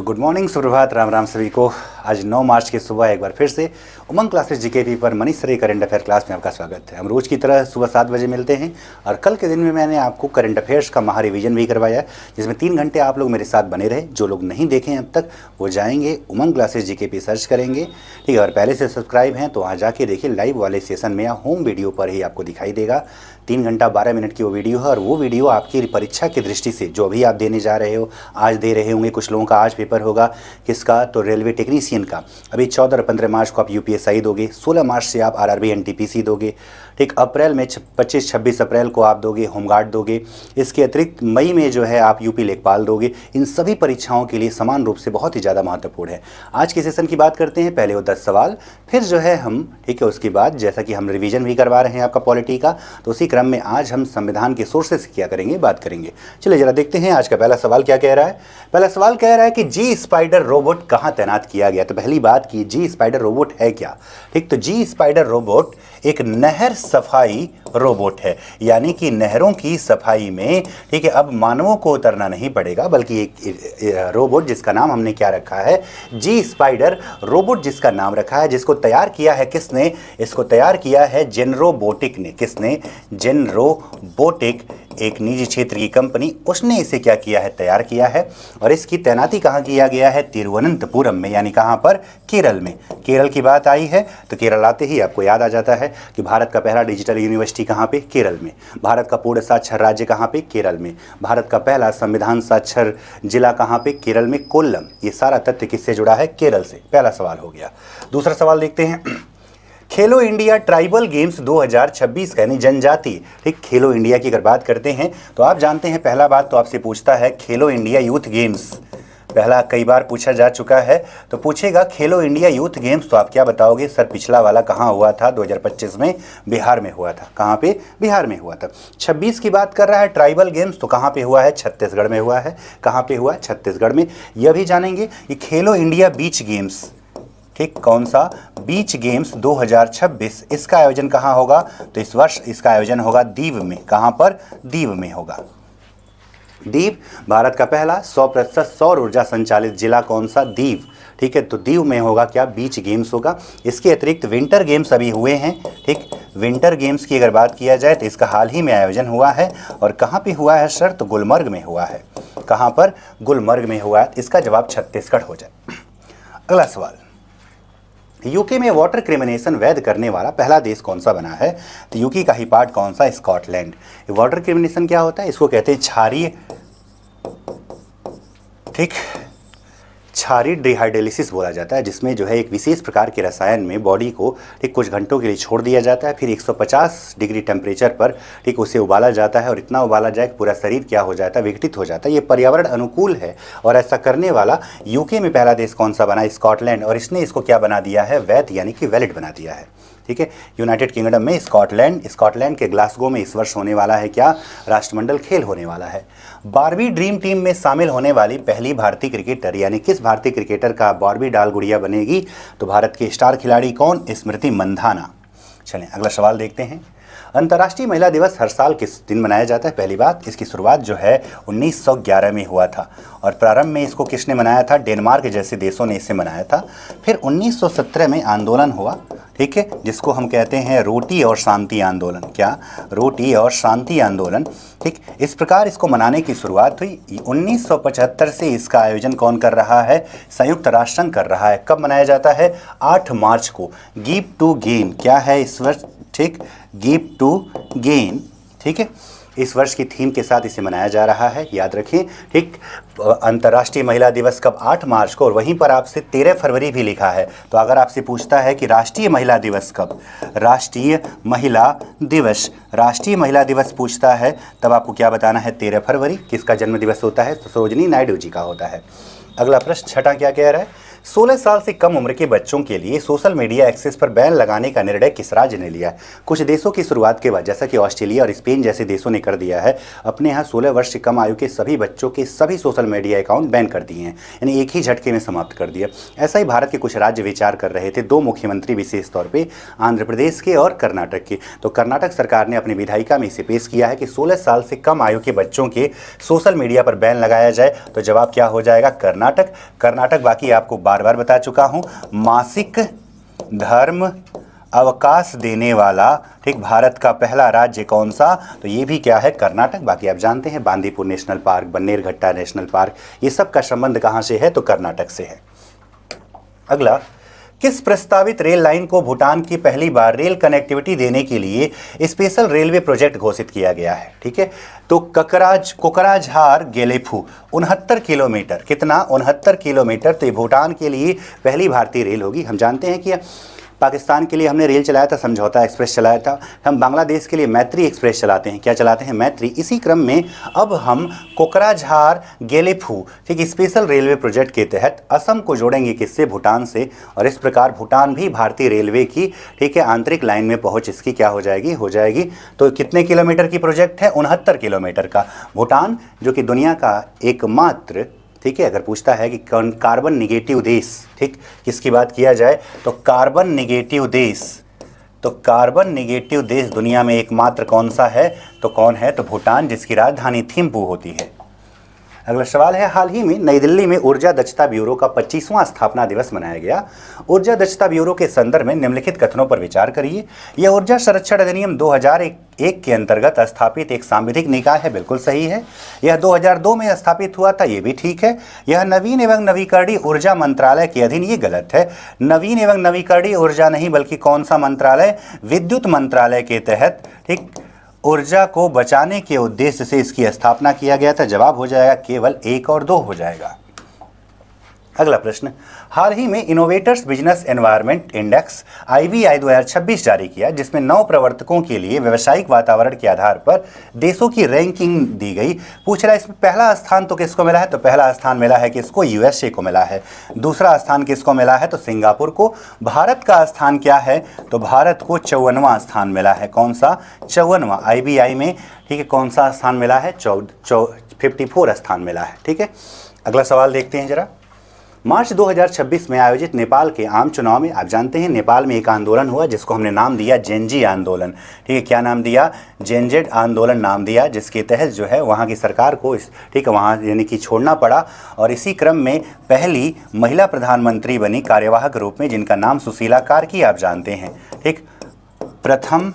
Good morning, सुप्रभात, राम राम सभी को। आज 9 मार्च की सुबह एक बार फिर से उमंग क्लासेस जीकेपी पर Manish sir current affair class में आपका स्वागत है। हम रोज़ की तरह सुबह 7 बजे मिलते हैं और कल के दिन में मैंने आपको करंट अफेयर्स का महा रिवीजन भी करवाया, जिसमें 3 घंटे आप लोग मेरे साथ बने रहे। जो लोग नहीं देखें अब तक वो जाएंगे उमंग क्लासेस जीकेपी सर्च करेंगे, ठीक है। और पहले से सब्सक्राइब हैं तो वहाँ जाके देखिए, लाइव वाले सेशन में या होम वीडियो पर ही आपको दिखाई देगा। 3 घंटा 12 मिनट की वो वीडियो है और वो वीडियो आपकी परीक्षा की दृष्टि से जो अभी आप देने जा रहे हो, आज दे रहे होंगे, कुछ लोगों का आज पेपर होगा, किसका, तो रेलवे टेक्नीशियन का। अभी 14 और 15 मार्च को आप यूपीएसआई दोगे, 16 मार्च से आप आरआरबी एनटीपीसी दोगे, ठीक। अप्रैल में 25-26 अप्रैल को आप दोगे होमगार्ड दोगे। इसके अतिरिक्त मई में जो है आप यूपी लेखपाल दोगे। इन सभी परीक्षाओं के लिए समान रूप से बहुत ही ज़्यादा महत्वपूर्ण है। आज के सेशन की बात करते हैं। पहले वो 10 सवाल, फिर जो है हम, ठीक है, उसके बाद जैसा कि हम रिवीजन भी करवा रहे हैं आपका पॉलिटी का, तो उसी क्रम में आज हम संविधान के सोर्सेस क्या करेंगे, बात करेंगे। चलिए जरा देखते हैं आज का पहला सवाल क्या कह रहा है। पहला सवाल कह रहा है कि जी स्पाइडर रोबोट कहाँ तैनात किया गया। तो पहली बात की जी स्पाइडर रोबोट है क्या, ठीक। तो जी स्पाइडर रोबोट एक नहर सफाई रोबोट है, यानी कि नहरों की सफाई में, ठीक है, अब मानवों को उतरना नहीं पड़ेगा, बल्कि एक रोबोट जिसका नाम हमने क्या रखा है, जी स्पाइडर रोबोट जिसका नाम रखा है, जिसको तैयार किया है किसने, इसको तैयार किया है जेनरोबोटिक ने। किसने? जेनरोबोटिक, एक निजी क्षेत्र की कंपनी, उसने इसे क्या किया है, तैयार किया है। और इसकी तैनाती कहाँ किया गया है, तिरुवनंतपुरम में, यानी कहाँ पर, केरल में। केरल की बात आई है तो केरल आते ही आपको याद आ जाता है कि भारत का पहला डिजिटल यूनिवर्सिटी कहाँ पे, केरल में। भारत का पूर्ण साक्षर राज्य कहाँ पे, केरल में। भारत का पहला संविधान साक्षर जिला कहाँ पे, केरल में, कोल्लम। ये सारा तथ्य किससे जुड़ा है, केरल से। पहला सवाल हो गया। दूसरा सवाल देखते हैं। खेलो इंडिया ट्राइबल गेम्स 2026 यानी जनजाति, ठीक, खेलो इंडिया की अगर बात करते हैं तो आप जानते हैं, पहला बात तो आपसे पूछता है खेलो इंडिया यूथ गेम्स। पहला कई बार पूछा जा चुका है, तो पूछेगा खेलो इंडिया यूथ गेम्स, तो आप क्या बताओगे, सर पिछला वाला कहाँ हुआ था, 2025 में बिहार में हुआ था। कहाँ पे, बिहार में हुआ था। 26 की बात कर रहा है ट्राइबल गेम्स, तो कहाँ पे हुआ है, छत्तीसगढ़ में हुआ है। कहाँ पे हुआ है, छत्तीसगढ़ में। यह भी जानेंगे कि खेलो इंडिया बीच गेम्स, ठीक, कौन सा, बीच गेम्स 2026, इसका आयोजन कहाँ होगा, तो इस वर्ष इसका आयोजन होगा दीव में। कहाँ पर, दीव में होगा। दीव भारत का पहला 100% सौर ऊर्जा संचालित जिला कौन सा, दीव, ठीक है। तो दीव में होगा क्या, बीच गेम्स होगा। इसके अतिरिक्त विंटर गेम्स अभी हुए हैं, ठीक। विंटर गेम्स की अगर बात किया जाए तो इसका हाल ही में आयोजन हुआ है। और कहाँ पे हुआ है सर, तो गुलमर्ग में हुआ है। कहाँ पर, गुलमर्ग में हुआ है। इसका जवाब छत्तीसगढ़ हो जाए। अगला सवाल, यूके में वाटर क्रिमिनेशन वैध करने वाला पहला देश कौन सा बना है। तो यूके का ही पार्ट कौन सा, स्कॉटलैंड। वाटर क्रिमिनेशन क्या होता है, इसको कहते हैं क्षारीय, ठीक, क्षारीय डिहाइड्रोलिसिस बोला जाता है, जिसमें जो है एक विशेष प्रकार के रसायन में बॉडी को, ठीक, कुछ घंटों के लिए छोड़ दिया जाता है। फिर 150 डिग्री टेम्परेचर पर, ठीक, उसे उबाला जाता है और इतना उबाला जाए कि पूरा शरीर क्या हो जाता है, विघटित हो जाता है। ये पर्यावरण अनुकूल है और ऐसा करने वाला यूके में पहला देश कौन सा बना, स्कॉटलैंड। और इसने इसको क्या बना दिया है, वैध यानी कि वैलिड बना दिया है, ठीक है। यूनाइटेड किंगडम में स्कॉटलैंड के ग्लासगो में इस वर्ष होने वाला है क्या, राष्ट्रमंडल खेल होने वाला है। 12वीं ड्रीम टीम में शामिल होने वाली पहली भारतीय क्रिकेटर, यानी किस भारतीय क्रिकेटर का 12वीं डाल गुड़िया बनेगी, तो भारत के स्टार खिलाड़ी कौन, स्मृति मंधाना। चलें अगला सवाल देखते हैं। अंतर्राष्ट्रीय महिला दिवस हर साल किस दिन मनाया जाता है। पहली बात, इसकी शुरुआत जो है 1911 में हुआ था और प्रारंभ में इसको किसने मनाया था, डेनमार्क जैसे देशों ने इसे मनाया था। फिर 1917 में आंदोलन हुआ, ठीक है, जिसको हम कहते हैं रोटी और शांति आंदोलन। क्या, रोटी और शांति आंदोलन, ठीक। इस प्रकार इसको मनाने की शुरुआत हुई। 1975 से इसका आयोजन कौन कर रहा है, संयुक्त राष्ट्र संघ कर रहा है। कब मनाया जाता है, 8 मार्च को। गिव टू गेन, क्या है इस वर्ष, ठीक, गिव टू गेन, ठीक है। इस वर्ष की थीम के साथ इसे मनाया जा रहा है, याद रखें, ठीक। अंतर्राष्ट्रीय महिला दिवस कब, 8 मार्च को। और वहीं पर आपसे 13 फरवरी भी लिखा है। तो अगर आपसे पूछता है कि राष्ट्रीय महिला दिवस कब, राष्ट्रीय महिला दिवस, राष्ट्रीय महिला दिवस पूछता है, तब आपको क्या बताना है, 13 फरवरी। किसका जन्म दिवस होता है, तो सरोजिनी नायडू जी का होता है। अगला प्रश्न छठा क्या कह रहा है, 16 साल से कम उम्र के बच्चों के लिए सोशल मीडिया एक्सेस पर बैन लगाने का निर्णय किस राज्य ने लिया है? कुछ देशों की शुरुआत के बाद, जैसा कि ऑस्ट्रेलिया और स्पेन जैसे देशों ने कर दिया है, अपने यहाँ 16 वर्ष से कम आयु के सभी बच्चों के सभी सोशल मीडिया अकाउंट बैन कर दिए हैं, यानी एक ही झटके में समाप्त कर दिया। ऐसा ही भारत के कुछ राज्य विचार कर रहे थे, दो मुख्यमंत्री विशेष तौर पर आंध्र प्रदेश के और कर्नाटक के। तो कर्नाटक सरकार ने अपनी विधायिका में इसे पेश किया है कि 16 साल से कम आयु के बच्चों के सोशल मीडिया पर बैन लगाया जाए। तो जवाब क्या हो जाएगा? कर्नाटक। कर्नाटक बाकी आपको बार बार बता चुका हूं, मासिक धर्म अवकाश देने वाला, ठीक, भारत का पहला राज्य कौन सा? तो ये भी क्या है? कर्नाटक। बाकी आप जानते हैं Bandipur national park, Bannerghatta national park, ये सब का संबंध कहां से है? तो कर्नाटक से है। अगला, किस प्रस्तावित रेल लाइन को भूटान की पहली बार रेल कनेक्टिविटी देने के लिए स्पेशल रेलवे प्रोजेक्ट घोषित किया गया है? ठीक है, तो कोकराझार गेलेफू 69 किलोमीटर, कितना? 69 किलोमीटर। तो ये भूटान के लिए पहली भारतीय रेल होगी। हम जानते हैं कि पाकिस्तान के लिए हमने रेल चलाया था, समझौता एक्सप्रेस चलाया था। हम बांग्लादेश के लिए मैत्री एक्सप्रेस चलाते हैं। क्या चलाते हैं? मैत्री। इसी क्रम में अब हम कोकराझार गेलेफू, ठीक, स्पेशल रेलवे प्रोजेक्ट के तहत असम को जोड़ेंगे किससे? भूटान से। और इस प्रकार भूटान भी भारतीय रेलवे की, ठीक है, आंतरिक लाइन में पहुंच इसकी क्या हो जाएगी? हो जाएगी। तो कितने किलोमीटर की प्रोजेक्ट है? 69 किलोमीटर का। भूटान जो कि दुनिया का एकमात्र, ठीक है, अगर पूछता है कि कार्बन निगेटिव देश, ठीक, किसकी बात किया जाए तो कार्बन निगेटिव देश, तो कार्बन निगेटिव देश दुनिया में एकमात्र कौन सा है? तो कौन है? तो भूटान, जिसकी राजधानी थिम्पू होती है। अगला सवाल है, हाल ही में नई दिल्ली में ऊर्जा दक्षता ब्यूरो का 25वां स्थापना दिवस मनाया गया। ऊर्जा दक्षता ब्यूरो के संदर्भ में निम्नलिखित कथनों पर विचार करिए। यह ऊर्जा संरक्षण अधिनियम 2001 के अंतर्गत स्थापित एक सांविधिक निकाय है, बिल्कुल सही है। यह 2002 में स्थापित हुआ था, ये भी ठीक है। यह नवीन एवं नवीकरणीय ऊर्जा मंत्रालय के अधीन, ये गलत है। नवीन एवं नवीकरणीय ऊर्जा नहीं, बल्कि कौन सा मंत्रालय? विद्युत मंत्रालय के तहत, ठीक, ऊर्जा को बचाने के उद्देश्य से इसकी स्थापना किया गया था। जवाब हो जाएगा केवल 1 और 2 हो जाएगा। अगला प्रश्न, हाल ही में innovators business environment index IBI 2026 जारी किया, जिसमें 9 प्रवर्तकों के लिए व्यवसायिक वातावरण के आधार पर देशों की रैंकिंग दी गई। पूछ रहा है इसमें पहला स्थान तो किसको मिला है? तो पहला स्थान मिला है किसको? USA को मिला है। दूसरा स्थान किसको मिला है? तो सिंगापुर को। भारत का स्थान क्या है? तो भारत को 54वां स्थान मिला है। कौन सा? 54वां IBI में, ठीक है। कौन सा स्थान मिला है? 54 स्थान मिला है, ठीक है। अगला सवाल देखते हैं जरा। मार्च 2026 में आयोजित नेपाल के आम चुनाव में, आप जानते हैं नेपाल में एक आंदोलन हुआ जिसको हमने नाम दिया जेनजी आंदोलन, ठीक है। क्या नाम दिया? जेनजेड आंदोलन नाम दिया, जिसके तहत जो है वहाँ की सरकार को, ठीक है, वहाँ यानी कि छोड़ना पड़ा। और इसी क्रम में पहली महिला प्रधानमंत्री बनी कार्यवाहक रूप में, जिनका नाम सुशीला कार्की, आप जानते हैं, ठीक। प्रथम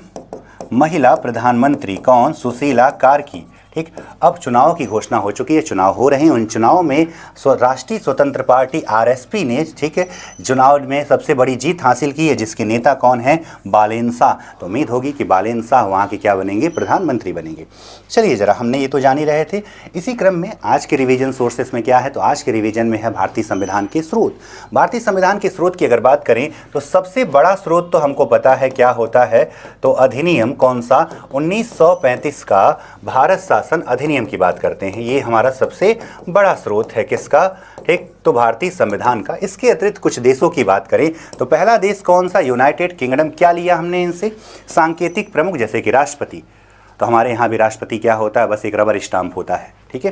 महिला प्रधानमंत्री कौन? सुशीला कार्की, ठीक। अब चुनाव की घोषणा हो चुकी है, चुनाव हो रहे हैं। उन चुनाव में राष्ट्रीय स्वतंत्र पार्टी RSP ने, ठीक है, चुनाव में सबसे बड़ी जीत हासिल की है, जिसके नेता कौन है? बालेन शाह। तो उम्मीद होगी कि बालेन शाह वहाँ के क्या बनेंगे? प्रधानमंत्री बनेंगे। चलिए जरा, हमने ये तो जान ही रहे थे। इसी क्रम में आज के रिवीजन सोर्सेस में क्या है? तो आज के रिवीजन में है भारतीय संविधान के स्रोत। भारतीय संविधान के स्रोत की अगर बात करें तो सबसे बड़ा स्रोत तो हमको पता है क्या होता है, तो अधिनियम कौन सा? 1935 का भारत शासन अधिनियम की बात करते हैं। ये हमारा सबसे बड़ा स्रोत है किसका? ठीक, तो भारतीय संविधान का। इसके अतिरिक्त कुछ देशों की बात करें तो पहला देश कौन सा? United kingdom. क्या लिया हमने इनसे? सांकेतिक प्रमुख, जैसे कि राष्ट्रपति। तो हमारे यहाँ भी राष्ट्रपति क्या होता है? बस एक रबर स्टाम्प होता है, ठीक है।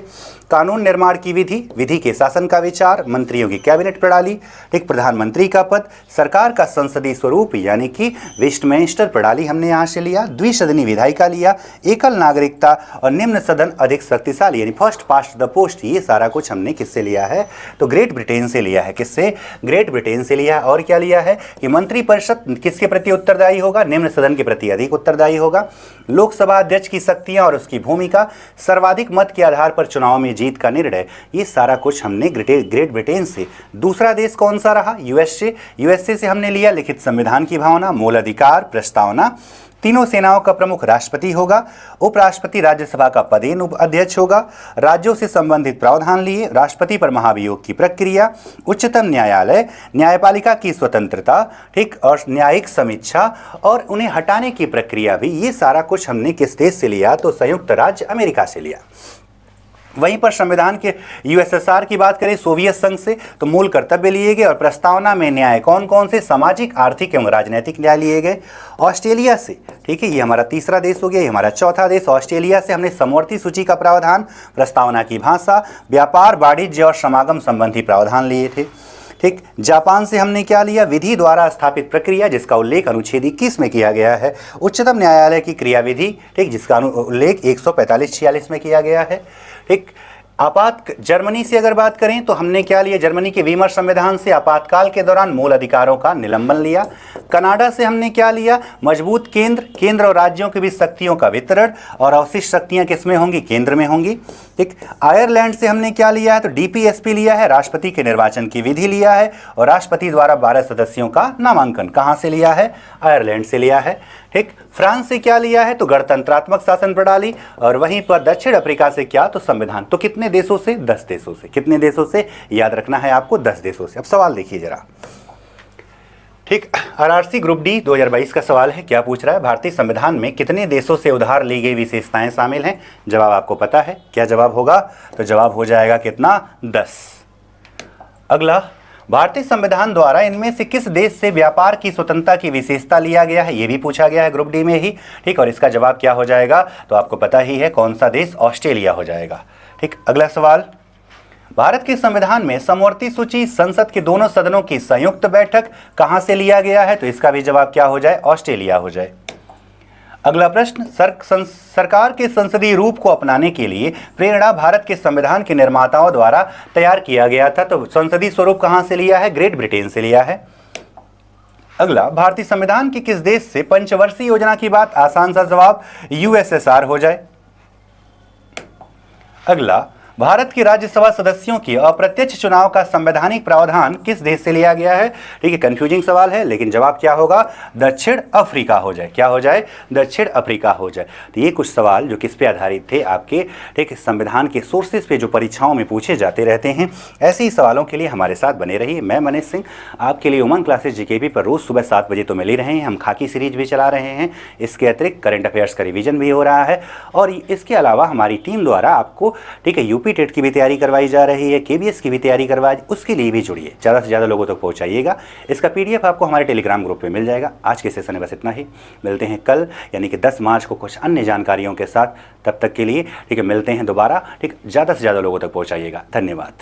कानून निर्माण की विधि, विधि के शासन का विचार, मंत्रियों की कैबिनेट प्रणाली, ठीक, प्रधानमंत्री का पद, सरकार का संसदीय स्वरूप यानी कि वेस्टमिंस्टर प्रणाली हमने यहाँ से लिया, द्विसदनी विधायिका लिया, एकल नागरिकता और निम्न सदन अधिक शक्तिशाली यानी फर्स्ट पास्ट द पोस्ट। ये सारा कुछ हमने किससे लिया है? तो ग्रेट ब्रिटेन से लिया है। किससे? ग्रेट ब्रिटेन से लिया है। और क्या लिया है कि मंत्रिपरिषद किसके प्रति उत्तरदायी होगा? निम्न सदन के प्रति अधिक उत्तरदायी होगा। लोकसभा अध्यक्ष की शक्तियां और उसकी भूमिका, सर्वाधिक मत के आधार पर चुनाव में जीत का निर्णय, ये सारा कुछ हमने ग्रेट ब्रिटेन से। दूसरा देश कौन सा रहा? यूएसए से हमने लिया लिखित संविधान की भावना, मूल अधिकार, प्रस्तावना, तीनों सेनाओं का प्रमुख राष्ट्रपति होगा, उपराष्ट्रपति राज्यसभा का पदेन अध्यक्ष होगा, राज्यों से संबंधित प्रावधान लिए, राष्ट्रपति पर महाभियोग की प्रक्रिया, उच्चतम न्यायालय, न्यायपालिका की स्वतंत्रता, ठीक, और न्यायिक समीक्षा और उन्हें हटाने की प्रक्रिया भी। ये सारा कुछ हमने किस देश से लिया? तो संयुक्त राज्य अमेरिका से लिया। वहीं पर संविधान के यूएसएसआर की बात करें सोवियत संघ से, तो मूल कर्तव्य लिए गए और प्रस्तावना में न्याय कौन कौन से, सामाजिक, आर्थिक एवं राजनीतिक न्याय लिए गए। ऑस्ट्रेलिया से, ठीक है, ये हमारा तीसरा देश हो गया, ये हमारा चौथा देश। ऑस्ट्रेलिया से हमने समवर्ती सूची का प्रावधान, प्रस्तावना की भाषा, व्यापार, वाणिज्य और समागम संबंधी प्रावधान लिए थे। ठीक, जापान से हमने क्या लिया, विधि द्वारा स्थापित प्रक्रिया, जिसका उल्लेख अनुच्छेद 21 में किया गया है। उच्चतम न्यायालय की क्रियाविधि, ठीक, जिसका उल्लेख 145-46 में किया गया है। ठीक, जर्मनी से अगर बात करें तो हमने क्या लिया, जर्मनी के वीमर संविधान से आपातकाल के दौरान मूल अधिकारों का निलंबन लिया। कनाडा से हमने क्या लिया, मजबूत केंद्र और राज्यों के बीच शक्तियों का वितरण, और अवशिष्ट शक्तियां किसमें होंगी, केंद्र में होंगी। ठीक, आयरलैंड से हमने क्या लिया है, तो डीपीएसपी लिया है, राष्ट्रपति के निर्वाचन की विधि लिया है, और राष्ट्रपति द्वारा 12 सदस्यों का नामांकन कहां से लिया है, आयरलैंड से लिया है। ठीक, फ्रांस से क्या लिया है, तो गणतंत्रात्मक शासन प्रणाली, और वहीं पर दक्षिण अफ्रीका से क्या, तो संविधान। तो कितने देशों से, 10 देशों से। कितने देशों से, याद रखना है आपको, 10 देशों से। अब सवाल देखिए जरा। ठीक, आरआरसी ग्रुप डी 2022 का सवाल है, क्या पूछ रहा है, भारतीय संविधान में कितने देशों से उधार ली गई विशेषताएं शामिल हैं। जवाब आपको पता है, क्या जवाब होगा, तो जवाब हो जाएगा कितना, 10। अगला, भारतीय संविधान द्वारा इनमें से किस देश से व्यापार की स्वतंत्रता की विशेषता लिया गया है, यह भी पूछा गया है ग्रुप डी में ही। ठीक, और इसका जवाब क्या हो जाएगा, तो आपको पता ही है कौन सा देश, ऑस्ट्रेलिया हो जाएगा। ठीक, अगला सवाल, भारत के संविधान में समवर्ती सूची संसद के दोनों सदनों की संयुक्त बैठक कहां से लिया गया है, तो इसका भी जवाब क्या हो जाए, ऑस्ट्रेलिया हो जाए। अगला प्रश्न, सरकार के संसदीय रूप को अपनाने के लिए प्रेरणा भारत के संविधान के निर्माताओं द्वारा तैयार किया गया था, तो संसदीय स्वरूप कहां से लिया है, ग्रेट ब्रिटेन से लिया है। अगला, भारतीय संविधान के किस देश से पंचवर्षीय योजना की बात, आसान सा जवाब, यूएसएसआर हो जाए। अगला, भारत के राज्यसभा सदस्यों के अप्रत्यक्ष चुनाव का संवैधानिक प्रावधान किस देश से लिया गया है। ठीक है, कंफ्यूजिंग सवाल है, लेकिन जवाब क्या होगा, दक्षिण अफ्रीका हो जाए। क्या हो जाए, दक्षिण अफ्रीका हो जाए। तो ये कुछ सवाल जो किस पे आधारित थे आपके, ठीक, संविधान के सोर्सेज पे जो परीक्षाओं में पूछे जाते रहते हैं। ऐसे ही सवालों के लिए हमारे साथ बने रहिए। मैं मनीष सिंह आपके लिए उमंग क्लासेज जीकेपी पर रोज सुबह 7 बजे तो मिल ही रहे हैं। हम खाकी सीरीज भी चला रहे हैं, इसके अतिरिक्त करंट अफेयर्स का रिविजन भी हो रहा है, और इसके अलावा हमारी टीम द्वारा आपको, ठीक है, यूपी टेट की भी तैयारी करवाई जा रही है, केबीएस की भी तैयारी करवाई, उसके लिए भी जुड़िए, ज़्यादा से ज़्यादा लोगों तक पहुंचाइएगा। इसका पीडीएफ आपको हमारे टेलीग्राम ग्रुप पे मिल जाएगा। आज के सेशन में बस इतना ही, मिलते हैं कल यानी कि 10 मार्च को कुछ अन्य जानकारियों के साथ। तब तक के लिए, ठीक है, मिलते हैं दोबारा। ठीक, ज़्यादा से ज़्यादा लोगों तक पहुंचाइएगा। धन्यवाद।